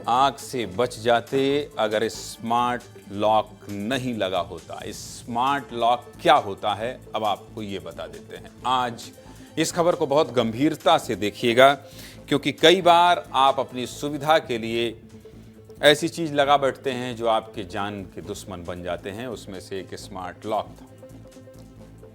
आग से बच जाते अगर स्मार्ट लॉक नहीं लगा होता। स्मार्ट लॉक क्या होता है अब आपको ये बता देते हैं। आज इस खबर को बहुत गंभीरता से देखिएगा, क्योंकि कई बार आप अपनी सुविधा के लिए ऐसी चीज लगा बैठते हैं जो आपके जान के दुश्मन बन जाते हैं। उसमें से एक स्मार्ट लॉक था।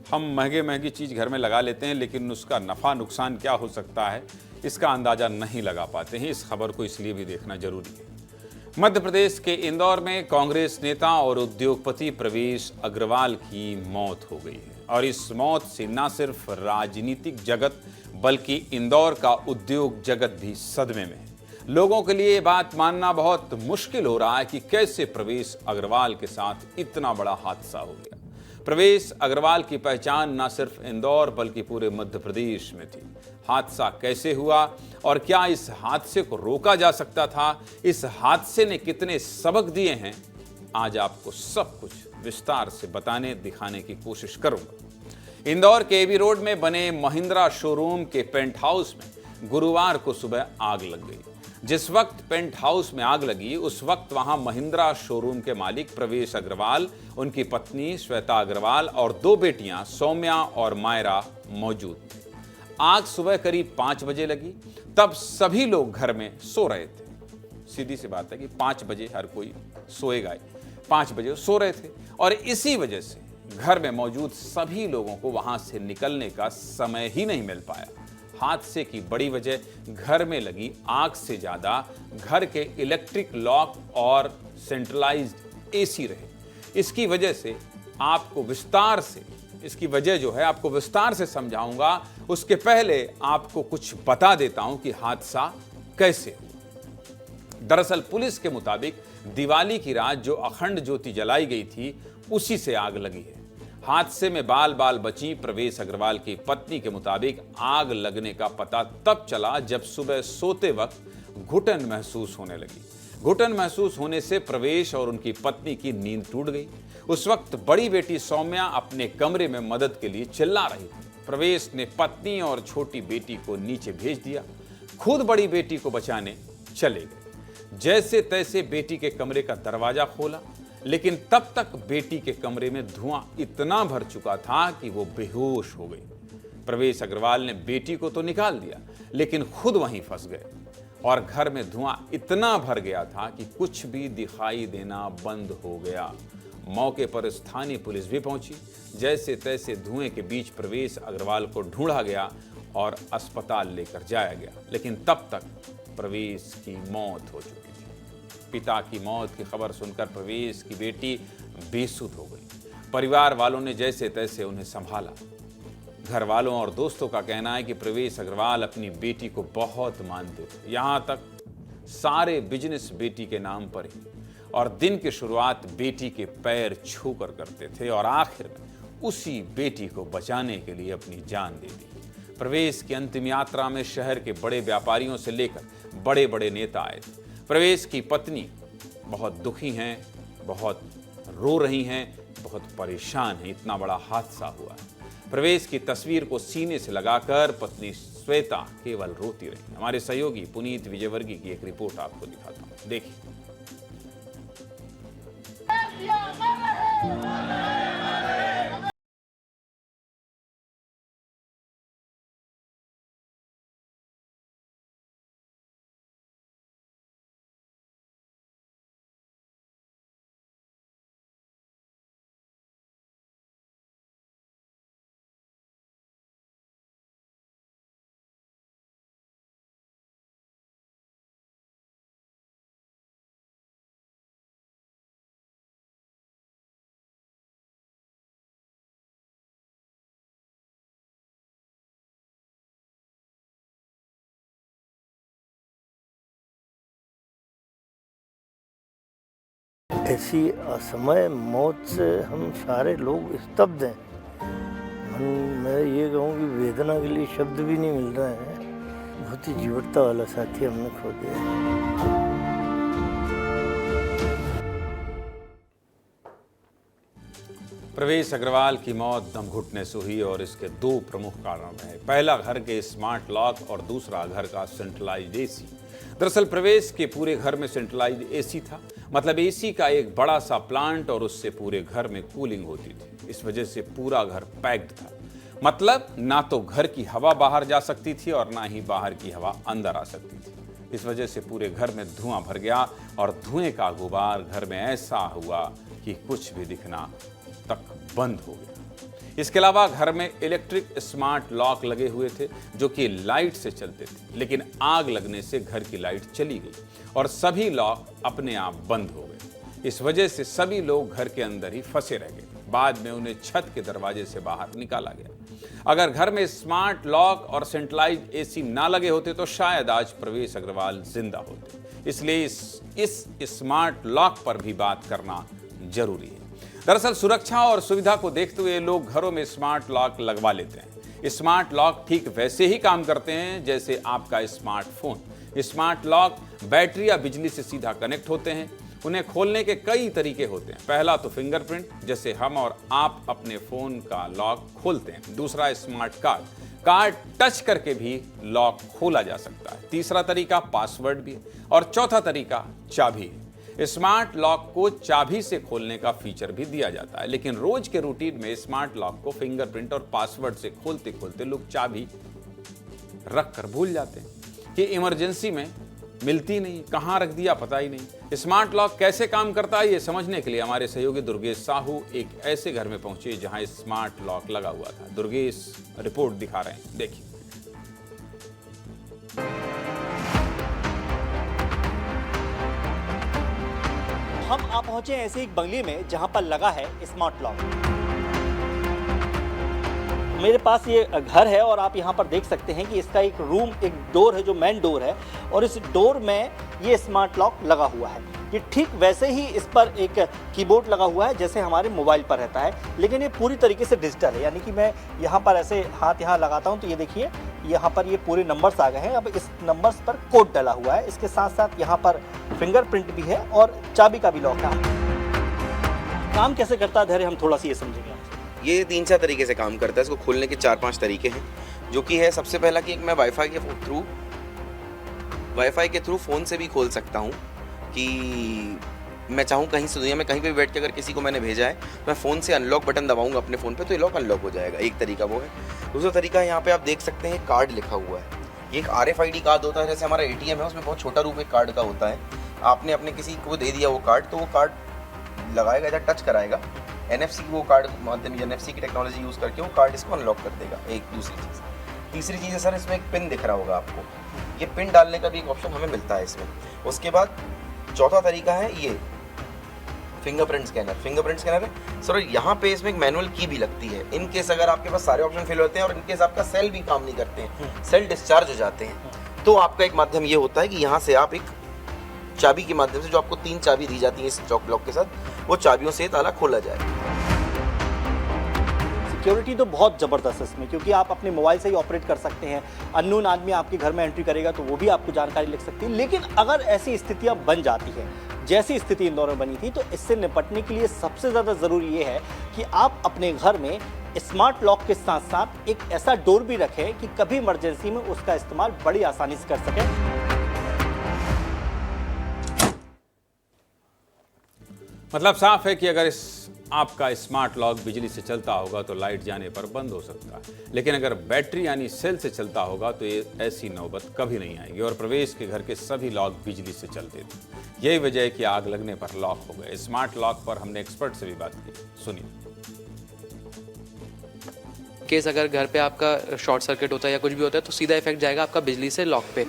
हम महंगी चीज घर में लगा लेते हैं, लेकिन उसका नफा नुकसान क्या हो सकता है इसका अंदाजा नहीं लगा पाते हैं। इस खबर को इसलिए भी देखना जरूरी है। मध्य प्रदेश के इंदौर में कांग्रेस नेता और उद्योगपति प्रवेश अग्रवाल की मौत हो गई है, और इस मौत से न सिर्फ राजनीतिक जगत बल्कि इंदौर का उद्योग जगत भी सदमे में है। लोगों के लिए ये बात मानना बहुत मुश्किल हो रहा है कि कैसे प्रवेश अग्रवाल के साथ इतना बड़ा हादसा हो गया। प्रवेश अग्रवाल की पहचान न सिर्फ इंदौर बल्कि पूरे मध्य प्रदेश में थी। हादसा कैसे हुआ और क्या इस हादसे को रोका जा सकता था, इस हादसे ने कितने सबक दिए हैं, आज आपको सब कुछ विस्तार से बताने दिखाने की कोशिश करूंगा। इंदौर के एबी रोड में बने महिंद्रा शोरूम के पेंट हाउस में गुरुवार को सुबह आग लग गई। जिस वक्त पेंट हाउस में आग लगी उस वक्त वहां महिंद्रा शोरूम के मालिक प्रवेश अग्रवाल, उनकी पत्नी श्वेता अग्रवाल और दो बेटियां सौम्या और मायरा मौजूद थे। आग सुबह करीब 5 बजे लगी। तब सभी लोग घर में सो रहे थे। सीधी सी बात है कि 5 बजे हर कोई सोएगा। 5 बजे सो रहे थे और इसी वजह से घर में मौजूद सभी लोगों को वहां से निकलने का समय ही नहीं मिल पाया। हादसे की बड़ी वजह घर में लगी आग से ज्यादा घर के इलेक्ट्रिक लॉक और सेंट्रलाइज्ड एसी रहे। इसकी वजह से आपको विस्तार से इसकी वजह जो है आपको विस्तार से समझाऊंगा। उसके पहले आपको कुछ बता देता हूं कि हादसा कैसे हुआ। दरअसल पुलिस के मुताबिक दिवाली की रात जो अखंड ज्योति जलाई गई थी उसी से आग लगी है। हादसे में बाल बाल बची प्रवेश अग्रवाल की पत्नी के मुताबिक आग लगने का पता तब चला जब सुबह सोते वक्त घुटन महसूस होने लगी। घुटन महसूस होने से प्रवेश और उनकी पत्नी की नींद टूट गई। उस वक्त बड़ी बेटी सौम्या अपने कमरे में मदद के लिए चिल्ला रही थी। प्रवेश ने पत्नी और छोटी बेटी को नीचे भेज दिया, खुद बड़ी बेटी को बचाने चले गए। जैसे तैसे बेटी के कमरे का दरवाजा खोला, लेकिन तब तक बेटी के कमरे में धुआं इतना भर चुका था कि वो बेहोश हो गई। प्रवेश अग्रवाल ने बेटी को तो निकाल दिया, लेकिन खुद वहीं फंस गए और घर में धुआं इतना भर गया था कि कुछ भी दिखाई देना बंद हो गया। मौके पर स्थानीय पुलिस भी पहुंची। जैसे तैसे धुएं के बीच प्रवेश अग्रवाल को ढूंढा गया और अस्पताल लेकर जाया गया, लेकिन तब तक प्रवेश की मौत हो चुकी थी। पिता की मौत की खबर सुनकर प्रवेश की बेटी बेसुध हो गई। परिवार वालों ने जैसे तैसे उन्हें संभाला। घर वालों और दोस्तों का कहना है कि प्रवेश अग्रवाल अपनी बेटी को बहुत मानते थे, यहां तक सारे बिजनेस बेटी के नाम पर ही, और दिन की शुरुआत बेटी के पैर छूकर करते थे और आखिर में उसी बेटी को बचाने के लिए अपनी जान दे दी। प्रवेश की अंतिम यात्रा में शहर के बड़े व्यापारियों से लेकर बड़े बड़े नेता आए थे। प्रवेश की पत्नी बहुत दुखी हैं, बहुत रो रही हैं, बहुत परेशान हैं। इतना बड़ा हादसा हुआ है। प्रवेश की तस्वीर को सीने से लगाकर पत्नी श्वेता केवल रोती रही। हमारे सहयोगी पुनीत विजयवर्गीय की एक रिपोर्ट आपको दिखाता हूं, देखिए। ऐसी असमय मौत से हम सारे लोग स्तब्ध हैं। मैं ये कहूँ कि वेदना के लिए शब्द भी नहीं मिल रहे हैं। बहुत ही जीवटता वाला साथी हमने खो दिया। प्रवेश अग्रवाल की मौत दम घुटने से हुई और इसके दो प्रमुख कारण रहे। पहला घर के स्मार्ट लॉक और दूसरा घर का सेंट्रलाइज्ड एसी। दरअसल प्रवेश के पूरे घर में सेंट्रलाइज एसी था, मतलब एसी का एक बड़ा सा प्लांट और उससे पूरे घर में कूलिंग होती थी। इस वजह से पूरा घर पैक्ड था, मतलब ना तो घर की हवा बाहर जा सकती थी और ना ही बाहर की हवा अंदर आ सकती थी। इस वजह से पूरे घर में धुआं भर गया और धुएं का गुबार घर में ऐसा हुआ कि कुछ भी दिखना तक बंद हो गया। इसके अलावा घर में इलेक्ट्रिक स्मार्ट लॉक लगे हुए थे जो कि लाइट से चलते थे, लेकिन आग लगने से घर की लाइट चली गई और सभी लॉक अपने आप बंद हो गए। इस वजह से सभी लोग घर के अंदर ही फंसे रह गए। बाद में उन्हें छत के दरवाजे से बाहर निकाला गया। अगर घर में स्मार्ट लॉक और सेंट्रलाइज एसी ना लगे होते तो शायद आज प्रवेश अग्रवाल जिंदा होते। इसलिए इस स्मार्ट लॉक पर भी बात करना जरूरी है। दरअसल सुरक्षा और सुविधा को देखते हुए लोग घरों में स्मार्ट लॉक लगवा लेते हैं। स्मार्ट लॉक ठीक वैसे ही काम करते हैं जैसे आपका स्मार्टफोन। स्मार्ट लॉक बैटरी या बिजली से सीधा कनेक्ट होते हैं। उन्हें खोलने के कई तरीके होते हैं। पहला तो फिंगरप्रिंट, जैसे हम और आप अपने फोन का लॉक खोलते हैं। दूसरा स्मार्ट कार्ड टच करके भी लॉक खोला जा सकता है। तीसरा तरीका पासवर्ड भी है और चौथा तरीका चाबी है। स्मार्ट लॉक को चाबी से खोलने का फीचर भी दिया जाता है, लेकिन रोज के रूटीन में स्मार्ट लॉक को फिंगरप्रिंट और पासवर्ड से खोलते खोलते लोग चाबी रख कर भूल जाते हैं कि इमरजेंसी में मिलती नहीं, कहां रख दिया पता ही नहीं। स्मार्ट लॉक कैसे काम करता है ये समझने के लिए हमारे सहयोगी दुर्गेश साहू एक ऐसे घर में पहुंचे जहां स्मार्ट लॉक लगा हुआ था। दुर्गेश रिपोर्ट दिखा रहे हैं, देखिए। हम आप पहुंचे ऐसे एक बंगले में जहां पर लगा है स्मार्ट लॉक। मेरे पास ये घर है और आप यहाँ पर देख सकते हैं कि इसका एक रूम, एक डोर है जो मेन डोर है और इस डोर में ये स्मार्ट लॉक लगा हुआ है। ये ठीक वैसे ही इस पर एक कीबोर्ड लगा हुआ है जैसे हमारे मोबाइल पर रहता है, लेकिन ये पूरी तरीके से डिजिटल है। यानी कि मैं यहाँ पर ऐसे हाथ यहाँ लगाता हूँ तो ये देखिए यहाँ पर ये पूरे नंबर्स आ गए हैं। अब इस नंबर्स पर कोड डला हुआ है। इसके साथ साथ यहाँ पर फिंगरप्रिंट भी है और चाबी का भी लॉक है। काम कैसे करता है धैर्य, हम थोड़ा सा ये समझेंगे। ये 3-4 तरीके से काम करता है। इसको खोलने के 4-5 तरीके हैं, जो कि है सबसे पहला कि एक मैं वाईफाई के थ्रू फ़ोन से भी खोल सकता हूँ कि मैं चाहूँ कहीं से दुनिया में कहीं पे भी बैठ के अगर किसी को मैंने भेजा है तो मैं फ़ोन से अनलॉक बटन दबाऊंगा अपने फ़ोन पे तो ये लॉक अनलॉक हो जाएगा। एक तरीका वो है। दूसरा तरीका यहाँ पे आप देख सकते हैं कार्ड लिखा हुआ है। ये एक RFID कार्ड होता है, जैसे हमारा ATM है उसमें बहुत छोटा रूप एक कार्ड का होता है। आपने अपने किसी को दे दिया वो कार्ड तो वो कार्ड लगाएगा या टच कराएगा, NFC वो कार्ड माध्यम NFC की टेक्नोलॉजी यूज़ करके वो कार्ड इसको अनलॉक कर देगा। एक दूसरी चीज़। तीसरी चीज़ है सर, इसमें एक पिन दिख रहा होगा आपको, ये पिन डालने का भी एक ऑप्शन हमें मिलता है इसमें। उसके बाद चौथा तरीका है ये फिंगरप्रिंट स्कैनर है सर। यहाँ पे इसमें एक मैनुअल की भी लगती है। इन केस अगर आपके पास सारे ऑप्शन फिल होते हैं और इन केस आपका सेल भी काम नहीं करते हैं, सेल डिस्चार्ज हो जाते हैं, तो आपका एक माध्यम ये होता है कि यहाँ से आप एक चाबी के माध्यम से, जो आपको 3 चाबी दी जाती है इस चॉक लॉक के साथ, वो चाबियों से ताला खोला जाए। सिक्योरिटी तो बहुत ज़बरदस्त है इसमें, क्योंकि आप अपने मोबाइल से ही ऑपरेट कर सकते हैं। अननोन आदमी आपके घर में एंट्री करेगा तो वो भी आपको जानकारी लिख सकती है। लेकिन अगर ऐसी स्थितियां बन जाती हैं जैसी स्थिति इंदौर में बनी थी, तो इससे निपटने के लिए सबसे ज़्यादा ज़रूरी ये है कि आप अपने घर में स्मार्ट लॉक के साथ साथ एक ऐसा डोर भी रखें कि कभी इमरजेंसी में उसका इस्तेमाल बड़ी आसानी से कर सकें। मतलब साफ है कि अगर आपका स्मार्ट लॉक बिजली से चलता होगा तो लाइट जाने पर बंद हो सकता है, लेकिन अगर बैटरी यानी सेल से चलता होगा तो ये ऐसी नौबत कभी नहीं आएगी। और प्रवेश के घर के सभी लॉक बिजली से चलते थे। यही वजह है कि आग लगने पर लॉक हो गए। स्मार्ट लॉक पर हमने एक्सपर्ट से भी बात की, सुनिए। केस अगर घर पे आपका शॉर्ट सर्किट होता है या कुछ भी होता है तो सीधा इफेक्ट जाएगा आपका बिजली से लॉक पे।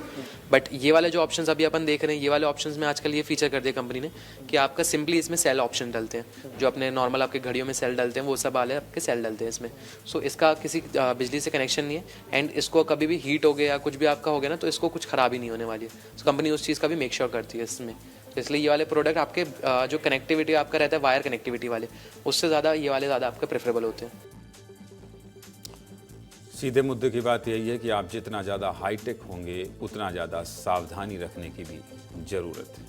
बट ये वाले जो ऑप्शंस अभी अपन देख रहे हैं, ये वाले ऑप्शंस में आजकल ये फीचर कर दिया कंपनी ने कि आपका सिंपली इसमें सेल ऑप्शन डलते हैं, जो अपने नॉर्मल आपके घड़ियों में सेल डलते हैं वो सब वाले आपके सेल डलते हैं इसमें। सो इसका किसी बिजली से कनेक्शन नहीं है एंड इसको कभी भी हीट हो गया या कुछ भी आपका हो गया ना तो इसको कुछ खराबी नहीं होने वाली है। तो कंपनी उस चीज़ का भी मेक श्योर करती है इसमें। इसलिए ये वाले प्रोडक्ट आपके जो कनेक्टिविटी आपका रहता है वायर कनेक्टिविटी वाले, उससे ज़्यादा ये वाले ज़्यादा आपके प्रेफरेबल होते हैं। सीधे मुद्दे की बात यही है कि आप जितना ज़्यादा हाईटेक होंगे उतना ज़्यादा सावधानी रखने की भी ज़रूरत है।